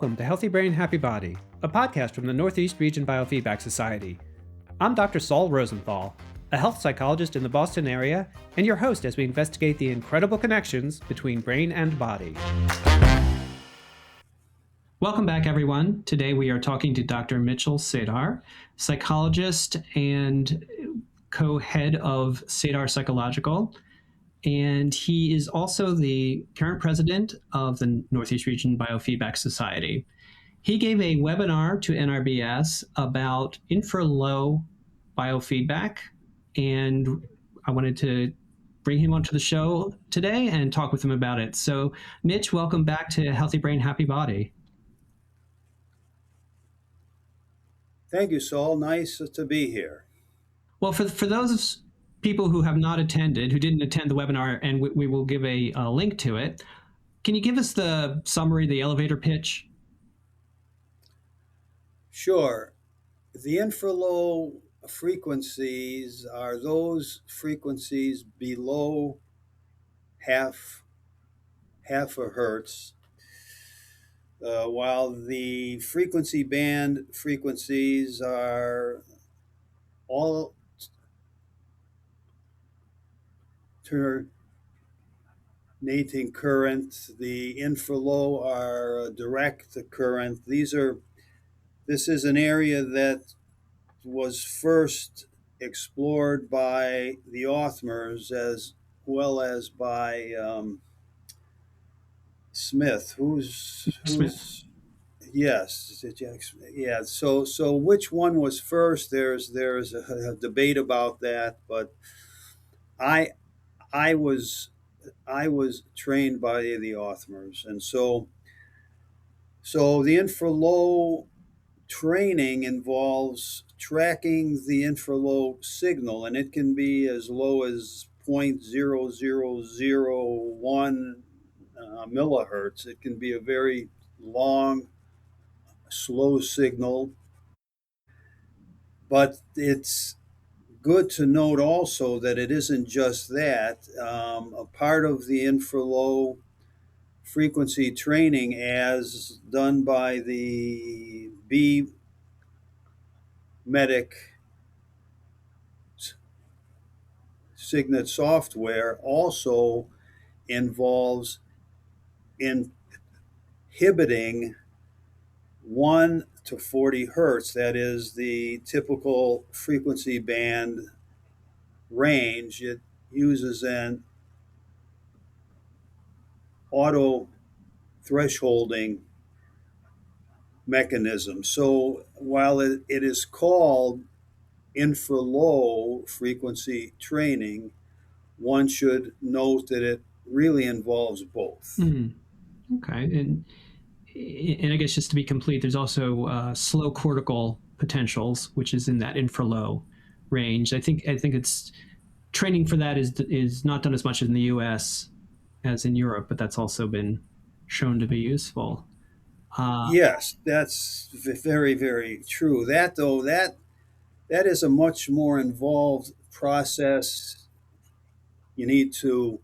Welcome to Healthy Brain, Happy Body, a podcast from the Northeast Region Biofeedback Society. I'm Dr. Saul Rosenthal, a health psychologist in the Boston area, and your host as we investigate the incredible connections between brain and body. Welcome back, everyone. Today we are talking to Dr. Mitch Sadar, psychologist and co-head of Sadar Psychological. And he is also the current president of the Northeast Region Biofeedback Society. He gave a webinar to NRBS about Infra-Low biofeedback, and I wanted to bring him onto the show today and talk with him about it. So, Mitch, welcome back to Healthy Brain, Happy Body. Thank you, Saul. Nice to be here. Well, for those people who have not attended, who didn't attend the webinar, and we will give a link to it, can you give us the summary, the elevator pitch? Sure. The infra-low frequencies are those frequencies below half a hertz, while the frequency band frequencies are all alternating current. The infra-low are direct current. This is an area that was first explored by the Othmers as well as by Smith, Smith. Yes, yeah. So which one was first? There's a debate about that, but I I was trained by the Othmers, and so the infra-low training involves tracking the infra-low signal, and it can be as low as 0.0001 millihertz. It can be a very long, slow signal, but it's good to note also that it isn't just that. A part of the infra-low frequency training, as done by the B Medic Signet software, also involves inhibiting 1 to 40 hertz. That is the typical frequency band range. It uses an auto thresholding mechanism. So while it is called infra-low frequency training, one should note that it really involves both. Okay, and I guess just to be complete, there's also slow cortical potentials, which is in that infra-low range. I think it's training for that is not done as much in the U.S. as in Europe, but that's also been shown to be useful. Yes, that's very, very true. That is a much more involved process. You need to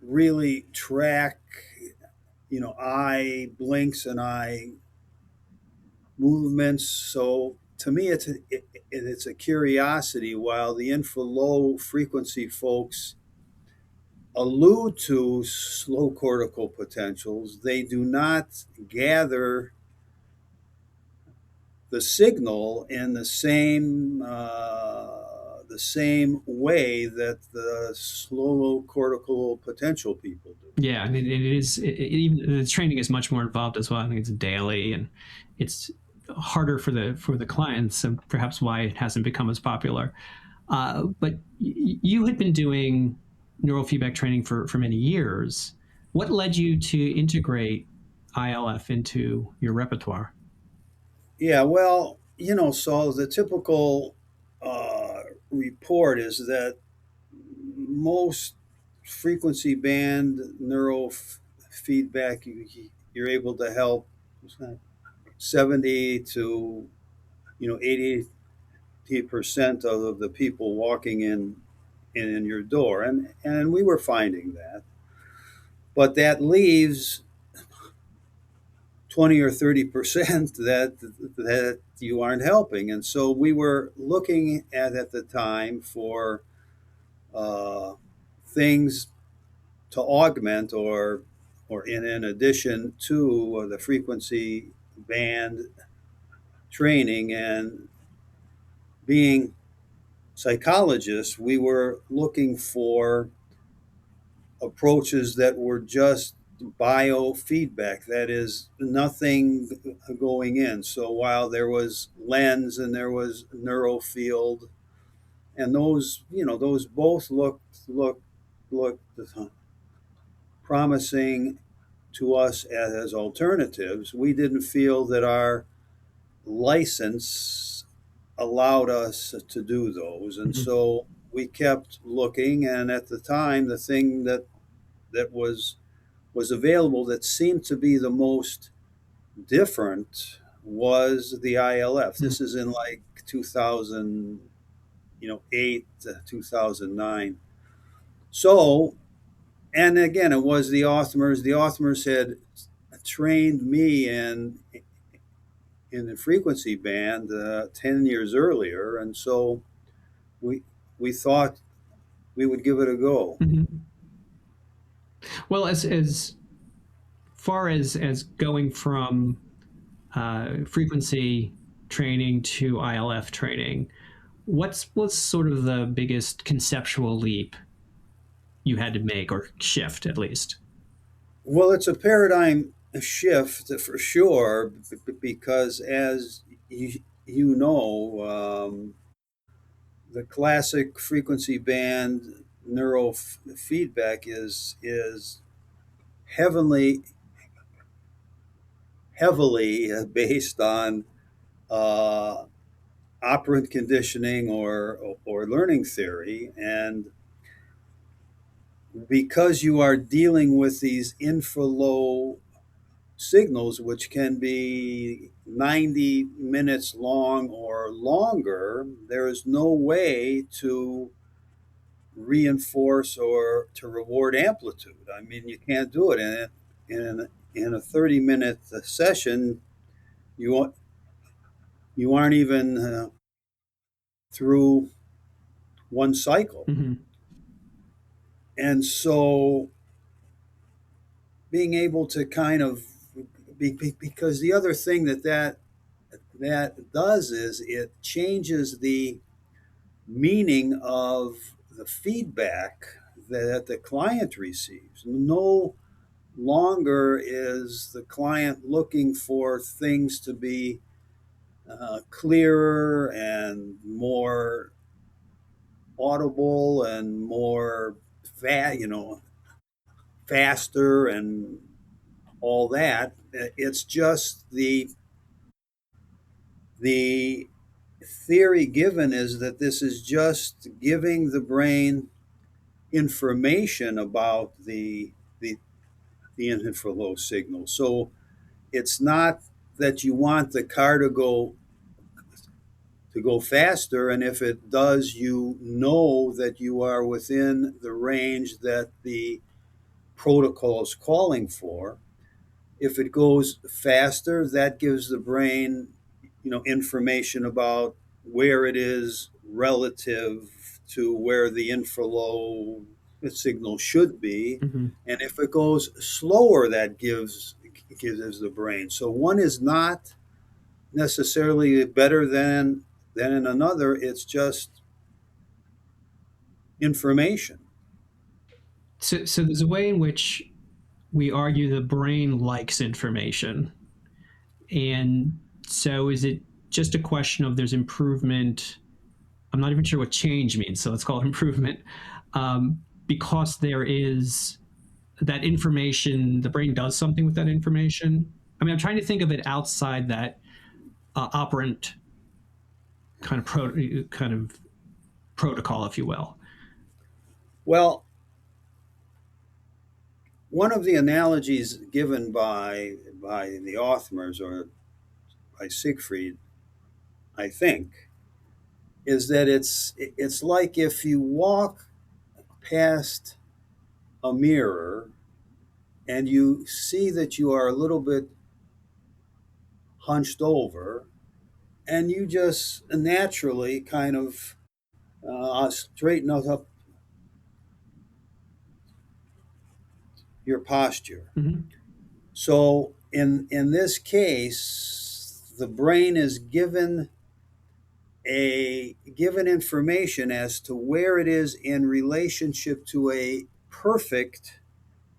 really track, eye blinks and eye movements. So to me, it's a curiosity. While the infra-low frequency folks allude to slow cortical potentials, they do not gather the signal in the same way that the slow cortical potential people do. Yeah, I mean, even the training is much more involved as well. I think it's daily, and it's harder for the clients, and perhaps why it hasn't become as popular. But you had been doing neurofeedback training for many years. What led you to integrate ILF into your repertoire? Yeah, well, so the typical report is that most frequency band neurofeedback, you're able to help 70 to 80% of the people walking in your door, and we were finding that, but that leaves 20 or 30% that you aren't helping. And so we were looking at the time for uh, things to augment or in addition to the frequency band training. And being psychologists, we were looking for approaches that were just biofeedback, that is, nothing going in. So while there was lens and there was neurofield, and those both looked promising to us as alternatives, we didn't feel that our license allowed us to do those. And Mhm. so we kept looking, and at the time the thing that was available that seemed to be the most different was the ILF. Mhm. This is in like 2008 to 2009. So, and again, it was the Othmers. The Othmers had trained me in the frequency band 10 years earlier, and so we we thought we would give it a go. Mhm. Well, as far as going from frequency training to ILF training, what's sort of the biggest conceptual leap you had to make or shift at least? Well, it's a paradigm shift for sure, because as you know, the classic frequency band neurofeedback is heavily heavily based on uh, operant conditioning or learning theory. And because you are dealing with these infra-low signals, which can be 90 minutes long or longer, there is no way to reinforce or to reward amplitude. I mean, you can't do it in a 30-minute session. You you aren't even through one cycle. Mm-hmm. And so being able to kind of because the other thing that does is it changes the meaning of the feedback that the client receives. No longer is the client looking for things to be clearer and more audible and more faster and all that. It's just the theory given is that this is just giving the brain information about the infra-low signal. So it's not that you want the car to go faster, and if it does, you know that you are within the range that the protocol is calling for. If it goes faster, that gives the brain, information about where it is relative to where the infra-low signal should be. Mm-hmm. And if it goes slower, that gives the brain. So one is not necessarily better than in another. It's just information. So there's a way in which we argue the brain likes information. And so is it just a question of there's improvement? I'm not even sure what change means, so let's call it improvement. Because there is that information, the brain does something with that information. I mean, I'm trying to think of it outside that operant kind of protocol, if you will. Well, one of the analogies given by the Othmers or by Siegfried, I think, is that it's like if you walk past a mirror and you see that you are a little bit hunched over, and you just naturally kind of straighten up your posture. Hmm. So in this case, the brain is given information as to where it is in relationship to a perfect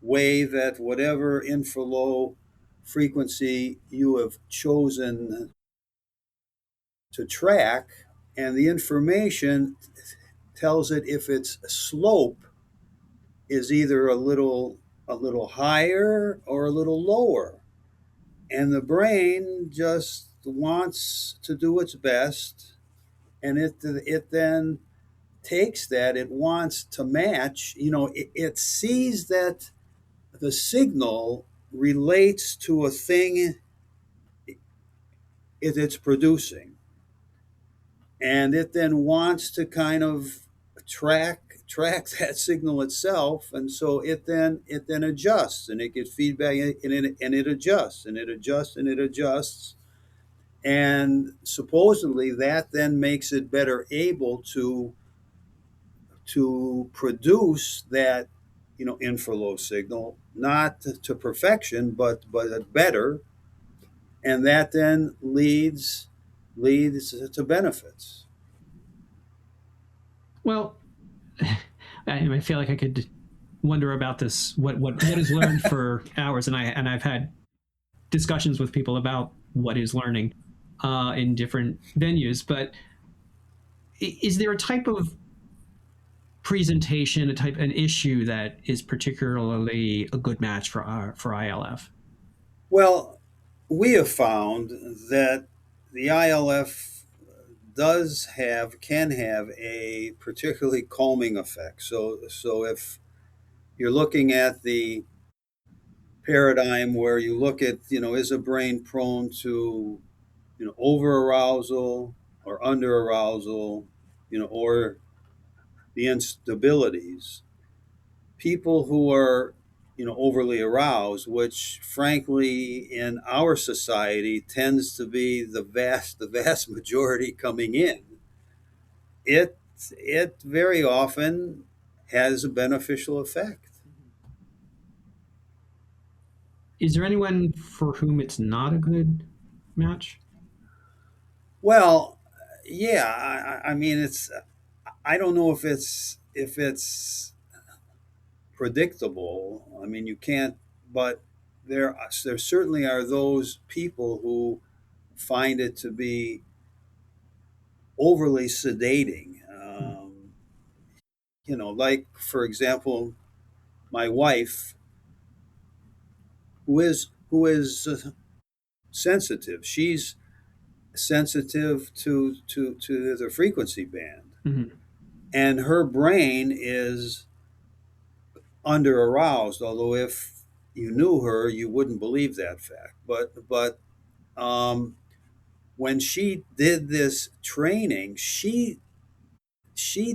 wave at whatever infra-low frequency you have chosen to track, and the information tells it if its slope is either a little higher or a little lower. And the brain just wants to do its best, and it then takes that. It wants to match. It sees that the signal relates to a thing it's producing, and it then wants to kind of track that signal itself, and so it then adjusts, and it gets feedback, and it adjusts, and it adjusts, and it adjusts, and supposedly that then makes it better able to produce that infra-low signal, not to perfection, but better, and that then leads to benefits. Well, I feel like I could wonder about this. What is learned for hours, and I've had discussions with people about what is learning in different venues. But is there a type of presentation, an issue that is particularly a good match for ILF? Well, we have found that the ILF can have a particularly calming effect. So if you're looking at the paradigm where you look at, is a brain prone to, over arousal or under arousal, or the instabilities, people who are, overly aroused, which frankly in our society tends to be the vast majority coming in, it it very often has a beneficial effect. Is there anyone for whom it's not a good match? Well, yeah, I mean, I don't know if it's predictable. I mean, you can't, but there certainly are those people who find it to be overly sedating. Like for example, my wife, who is sensitive. She's sensitive to the frequency band, Mm-hmm. and her brain is under aroused. Although if you knew her, you wouldn't believe that fact. But um, when she did this training, she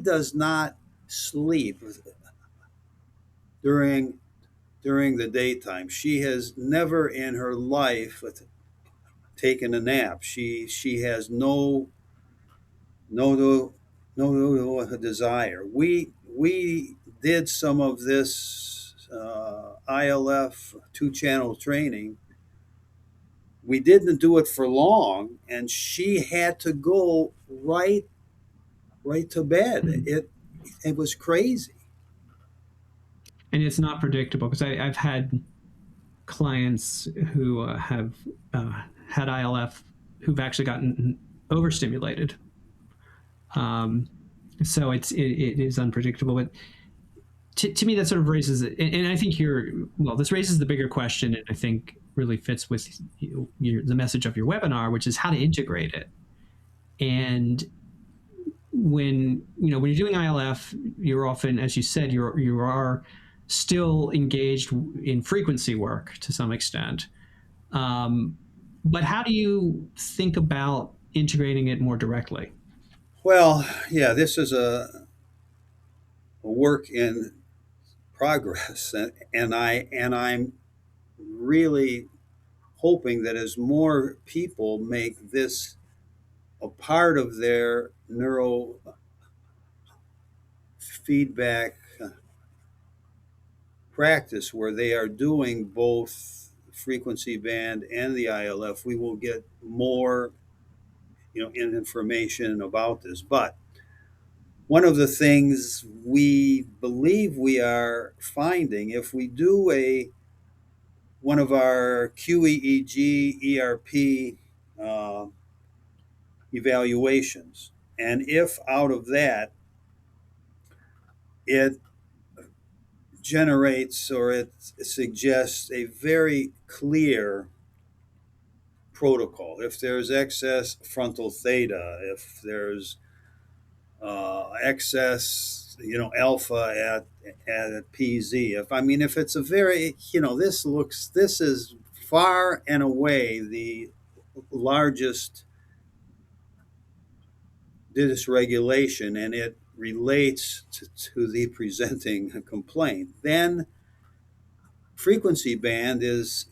does not sleep during during the daytime. She has never in her life taken a nap. She has no no desire. We did some of this ILF 2 channel training. We didn't do it for long, and she had to go right to bed. Mm-hmm. It was crazy. And it's not predictable because I've had clients who have had ILF who've actually gotten overstimulated. Um, so it is unpredictable. But to me, that sort of raises it, and I think this raises the bigger question, and I think really fits with the message of your webinar, which is how to integrate it. And when you're doing ILF, you're often, as you said, you are still engaged in frequency work to some extent. Um, but how do you think about integrating it more directly? Well, yeah, this is a work in progress, and I'm really hoping that as more people make this a part of their neurofeedback practice, where they are doing both frequency band and the ILF, we will get more, information about this. But one of the things we believe we are finding, if we do a one of our QEEG ERP uh, evaluations, and if out of that it generates or it suggests a very clear protocol, if there's excess frontal theta, if there's excess, alpha at PZ. If it's a very, this is far and away the largest dysregulation, and it relates to the presenting complaint, then frequency band is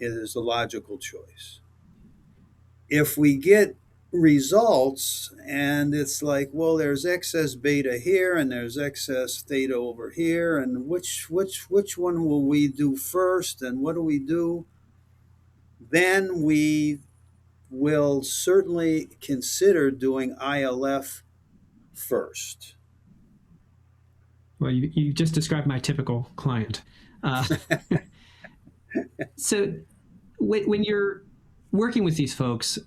a logical choice. If we get results and it's like, well, there's excess beta here and there's excess theta over here, and which one will we do first, and what do we do, then we will certainly consider doing ILF first. Well, you just described my typical client. Uh, so when you're working with these folks,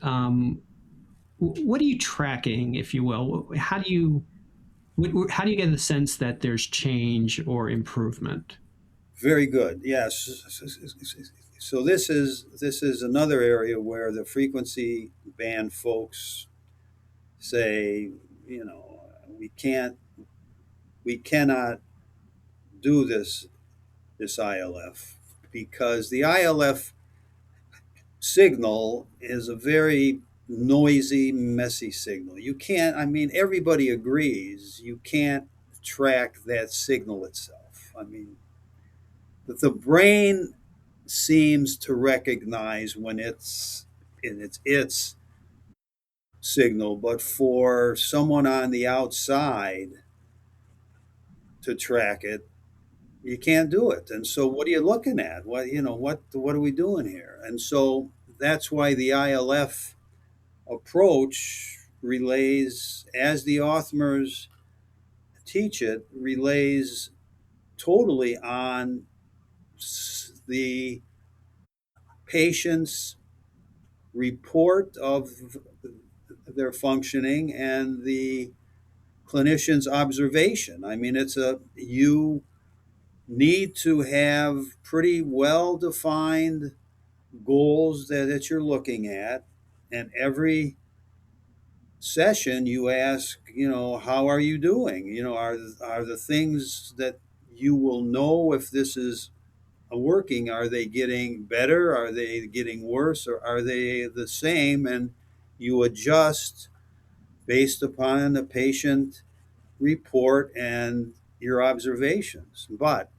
what are you tracking, if you will? How do you get the sense that there's change or improvement? Very good. Yes. So this is another area where the frequency band folks say, we cannot do this ILF, because the ILF signal is a very noisy, messy signal. You can't, everybody agrees you can't track that signal itself. The brain seems to recognize when it's in its signal, but for someone on the outside to track it, you can't do it. And so what are you looking at? What are we doing here? And so that's why the ILF approach relays, as the authors teach it, relays totally on the patient's report of their functioning and the clinician's observation. You need to have pretty well defined goals that you're looking at, and every session you ask, how are you doing? Are the things that you will know if this is working, are they getting better, are they getting worse, or are they the same? And you adjust based upon the patient report and your observations. But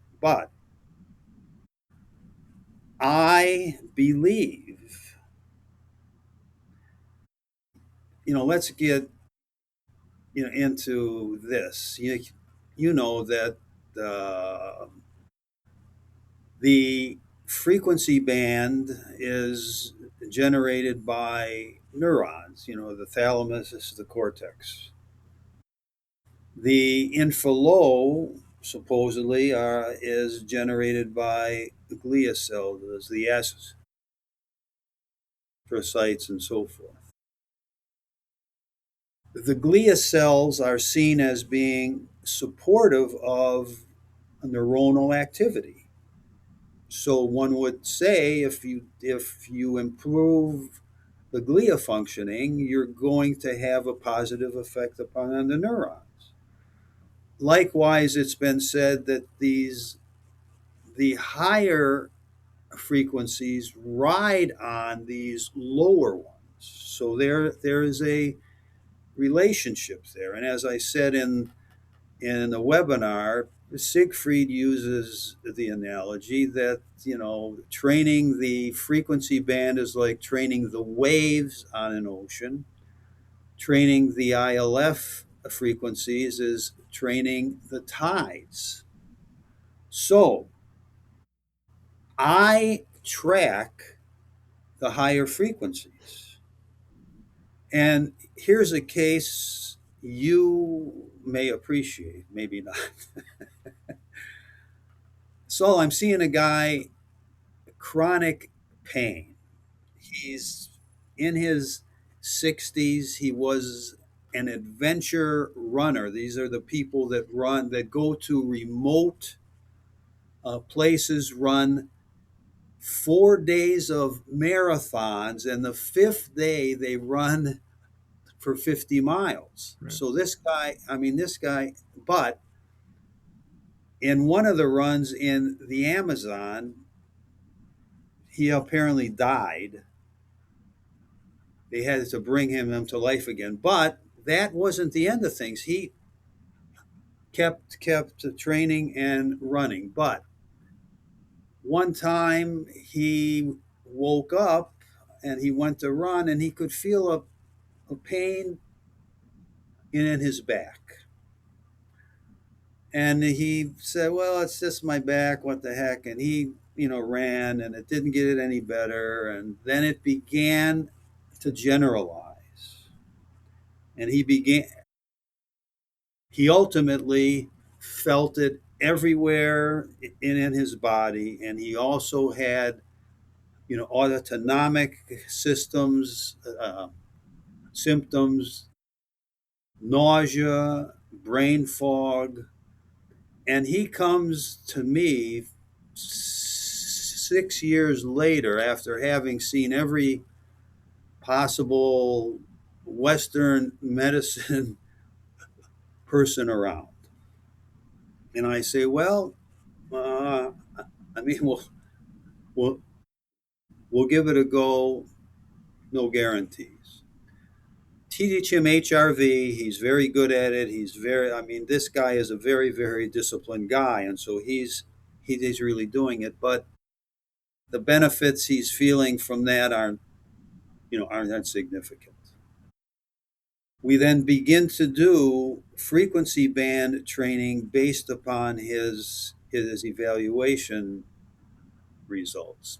I believe, let's get into this. You know that uh, the frequency band is generated by neurons. The thalamus is the cortex. The Infra-Low supposedly is generated by glia cells, the astrocytes, and so forth. The glia cells are seen as being supportive of neuronal activity. So one would say, if you improve the glia functioning, you're going to have a positive effect upon the neurons. Likewise, it's been said that the higher frequencies ride on these lower ones. So there is a relationship there. And as I said in the webinar, Siegfried uses the analogy that, training the frequency band is like training the waves on an ocean. Training the ILF frequencies is training the tides. So I track the higher frequencies. And here's a case you may appreciate, maybe not. So I'm seeing a guy, chronic pain. He's in his 60s. He was an adventure runner. These are the people that run, that go to remote places, run 4 days of marathons, and the fifth day they run for 50 miles. Right. So this guy, but in one of the runs in the Amazon, he apparently died. They had to bring him to life again. But that wasn't the end of things. He kept training and running. But one time he woke up and he went to run and he could feel a pain in his back. And he said, "Well, it's just my back. What the heck?" And he, ran, and it didn't get it any better. And then it began to generalize. And he ultimately felt it everywhere in his body. And he also had, autonomic systems, symptoms, nausea, brain fog. And he comes to me 6 years later, after having seen every possible Western medicine person around. And I say, "Well, uh, I mean, we'll, we'll give it a go, no guarantees." Teach him HRV. He's very good at it. This guy is a very, very disciplined guy. And so he's really doing it. But the benefits he's feeling from that aren't significant. We then begin to do frequency band training based upon his evaluation results.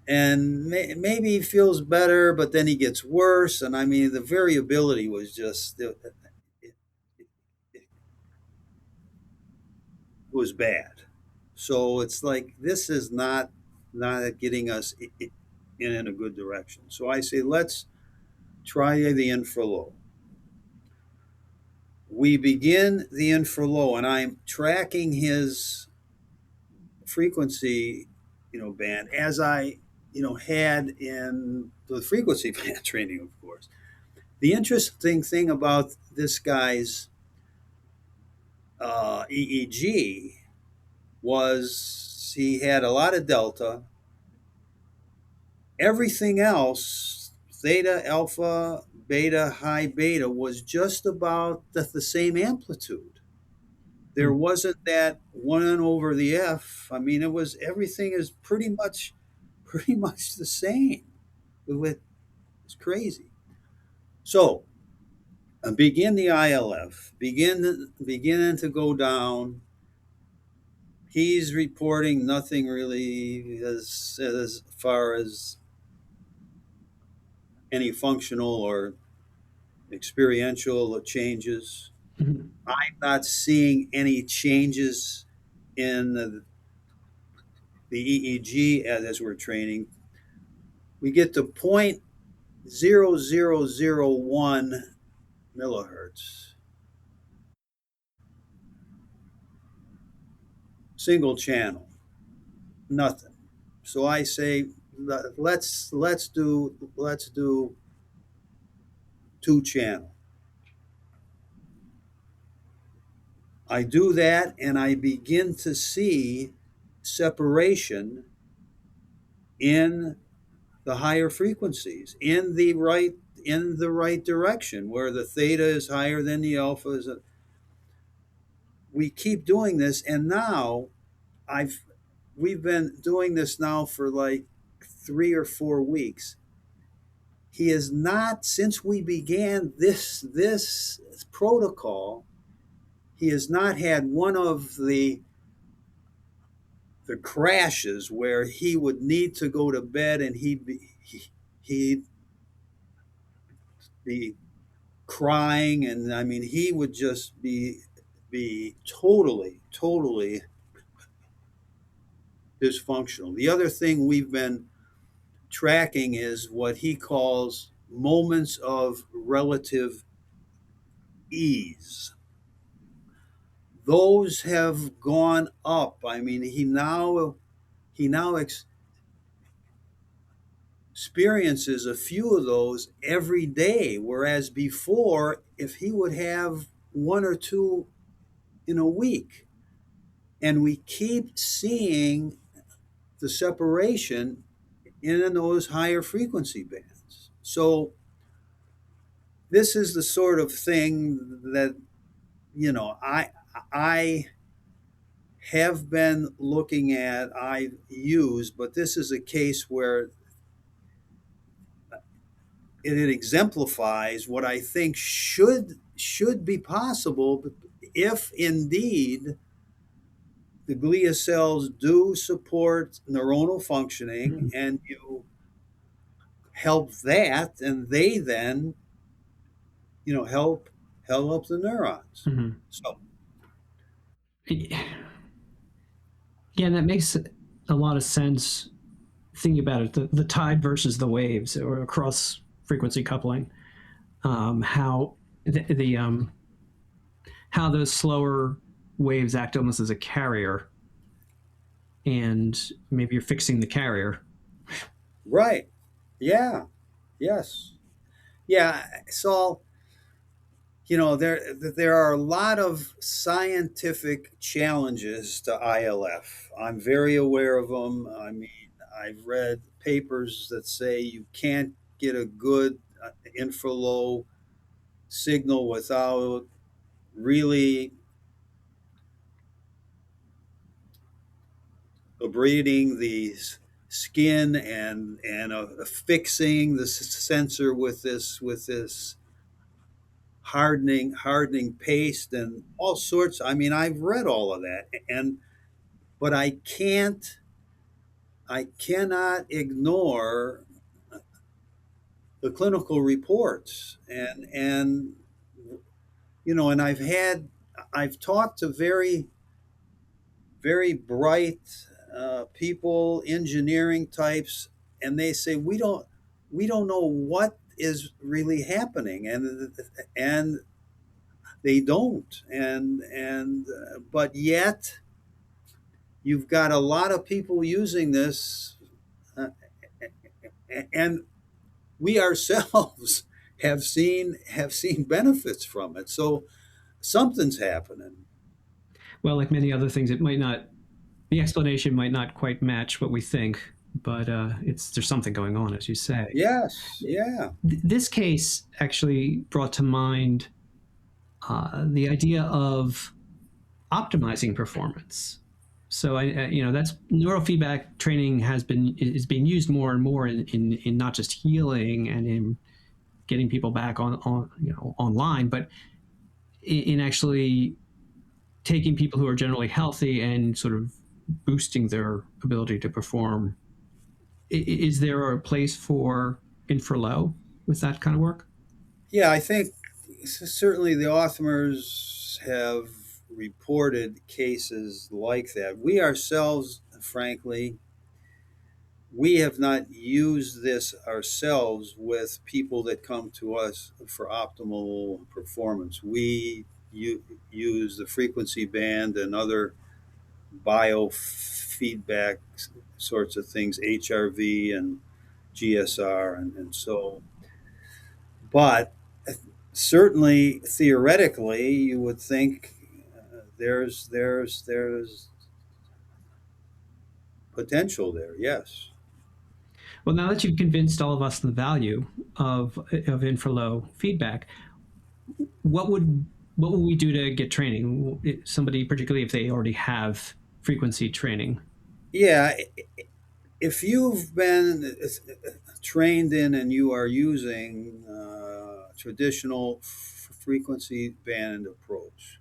And maybe he feels better, but then he gets worse. And the variability was just, it was bad. So it's like, this is not getting us in a good direction. So I say, let's try the Infra-Low. We begin the Infra-Low, and I'm tracking his frequency, band, as I, had in the frequency band training, of course. The interesting thing about this guy's EEG was he had a lot of delta. Everything else, theta, alpha, beta, high beta, was just about the same amplitude. There wasn't that 1 over the F. It was, everything is pretty much the same. It's crazy. So begin the ILF, beginning to go down. He's reporting nothing really as far as any functional or experiential changes. Mm-hmm. I'm not seeing any changes in the EEG as we're training. We get to 0.0001 millihertz, single channel, nothing. So I say, let's do 2 channel. I do that, and I begin to see separation in the higher frequencies, in the right direction, where the theta is higher than the alpha. we keep doing this, and now I've we've been doing this now for like 3 or 4 weeks. He has not, since we began this protocol, he has not had one of the crashes where he would need to go to bed and he'd be crying, and I mean he would just be totally dysfunctional. The other thing we've been tracking is what he calls moments of relative ease. Those have gone up. I mean, he now experiences a few of those every day, whereas before, if he would have one or two in a week, and we keep seeing the separation in those higher frequency bands. So this is the sort of thing that I have been looking at, I use, but this is a case where it exemplifies what I think should be possible if indeed the glia cells do support neuronal functioning, and you help that, and they then help the neurons. Mm-hmm. So Yeah, and that makes a lot of sense thinking about it, the tide versus the waves or cross frequency coupling. How the how those slower waves act almost as a carrier, and maybe you're fixing the carrier. right, yeah, yes, yeah. So there are a lot of scientific challenges to ILF. I'm very aware of them. I mean, I've read papers that say you can't get a good infra-low signal without really abrading the skin and fixing the sensor with this hardening paste and all sorts. I mean, I've read all of that, but I cannot ignore the clinical reports, and I've talked to very bright people, engineering types, and they say we don't know what is really happening, and they don't, but yet you've got a lot of people using this, uh, and we ourselves have seen benefits from it. So something's happening. Well, like many other things, it might not. The explanation might not quite match what we think, but there's something going on, as you say. Yes, yeah, This case actually brought to mind the idea of optimizing performance. So that's neurofeedback training is being used more and more in not just healing and in getting people back on online, but in actually taking people who are generally healthy and sort of boosting their ability to perform. Is there a place for Infra-Low with that kind of work? yeah. I think certainly the authors have reported cases like that. We ourselves, frankly, we have not used this ourselves with people that come to us for optimal performance. We use the frequency band and other biofeedback sorts of things, HRV and GSR, and so. But certainly, theoretically, you would think there's potential there. Yes. Well, now that you've convinced all of us the value of Infra-Low feedback, what would What will we do to get training? Somebody, particularly if they already have frequency training. Yeah, if you've been trained in and you are using traditional frequency band approach,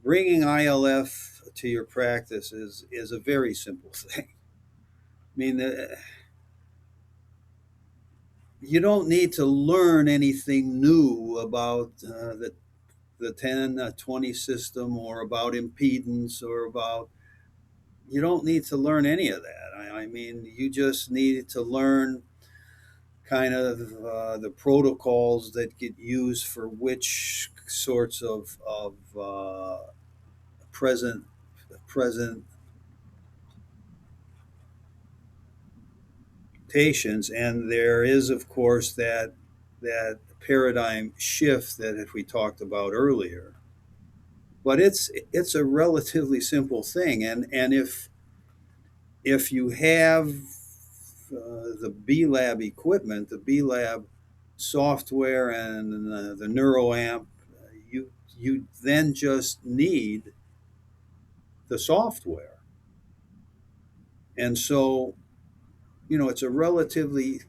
bringing ILF to your practice is a very simple thing. I mean, you don't need to learn anything new about the 10-20 system, or about impedance, or about, you don't need to learn any of that. I mean, you just need to learn kind of the protocols that get used for which sorts of present presentations. And there is, of course, that paradigm shift that we talked about earlier. But it's a relatively simple thing, and if you have the B Lab equipment, the B Lab software, and the NeuroAmp, you then just need the software. And so, it's a relatively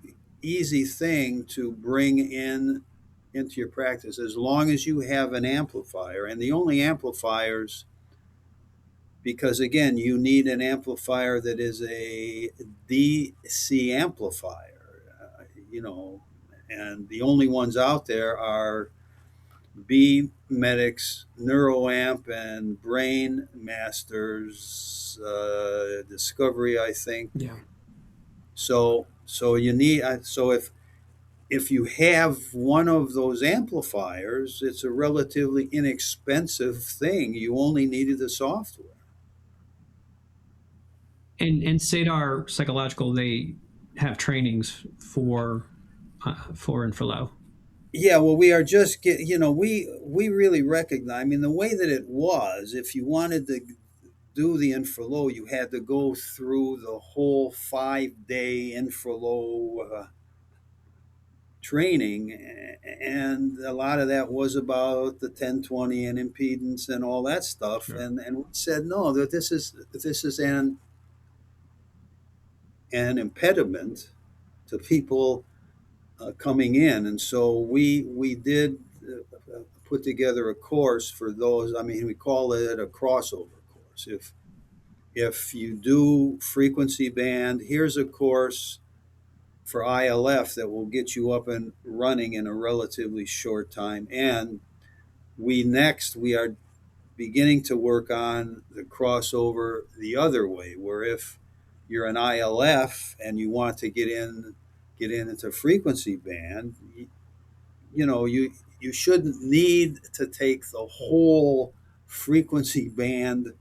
easy thing to bring into your practice, as long as you have an amplifier. And the only amplifiers, because again, you need an amplifier that is a DC amplifier, and the only ones out there are B Medics, NeuroAmp, and Brain Masters Discovery, I think. Yeah. So you need, so if you have one of those amplifiers, it's a relatively inexpensive thing. You only needed the software. And Sadar Psychological, they have trainings for Infra-Low. Yeah, well, we are just we really recognize. I mean, the way that it was, if you wanted to do the Infra-Low, you had to go through the whole 5-day Infra-Low training, and a lot of that was about the 1020 and impedance and all that stuff. Sure. And we said no, that this is an impediment to people coming in. And so we did put together a course for those. I mean, we call it a crossover course. If you do frequency band, here's a course for ILF that will get you up and running in a relatively short time. And we are beginning to work on the crossover the other way, where if you're an ILF and you want to get into frequency band, you shouldn't need to take the whole frequency band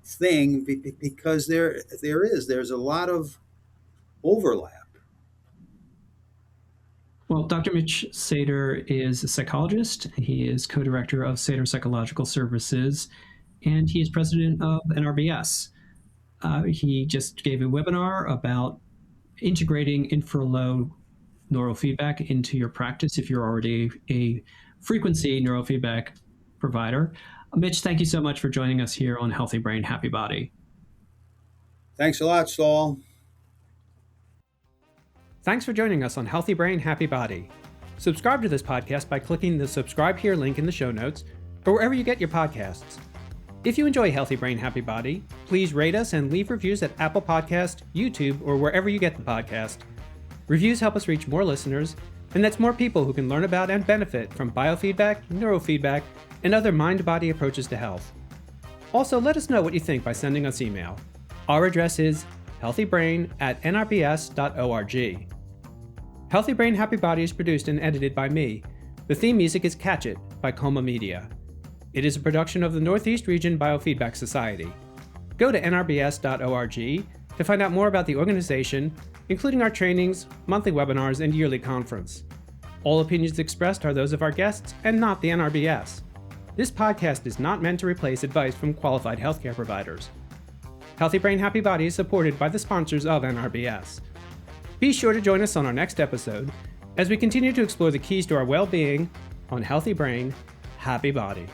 thing, because there's a lot of overlap. Well, Dr. Mitch Sadar is a psychologist. He is co-director of Sadar Psychological Services, and he is president of NRBS. He just gave a webinar about integrating Infra-Low neurofeedback into your practice if you're already a frequency neurofeedback provider. Mitch, thank you so much for joining us here on Healthy Brain, Happy Body. Thanks a lot, Saul. Thanks for joining us on Healthy Brain, Happy Body. Subscribe to this podcast by clicking the subscribe here link in the show notes or wherever you get your podcasts. If you enjoy Healthy Brain, Happy Body, please rate us and leave reviews at Apple Podcast, YouTube, or wherever you get the podcast. Reviews help us reach more listeners, and that's more people who can learn about and benefit from biofeedback, neurofeedback, and other mind-body approaches to health. Also, let us know what you think by sending us email. Our address is healthybrain@nrbs.org. Healthy Brain, Happy Body is produced and edited by me. The theme music is Catch It by Coma Media. It is a production of the Northeast Region Biofeedback Society. Go to nrbs.org to find out more about the organization, including our trainings, monthly webinars, and yearly conference. All opinions expressed are those of our guests and not the NRBS. This podcast is not meant to replace advice from qualified healthcare providers. Healthy Brain, Happy Body is supported by the sponsors of NRBS. Be sure to join us on our next episode as we continue to explore the keys to our well-being on Healthy Brain, Happy Body.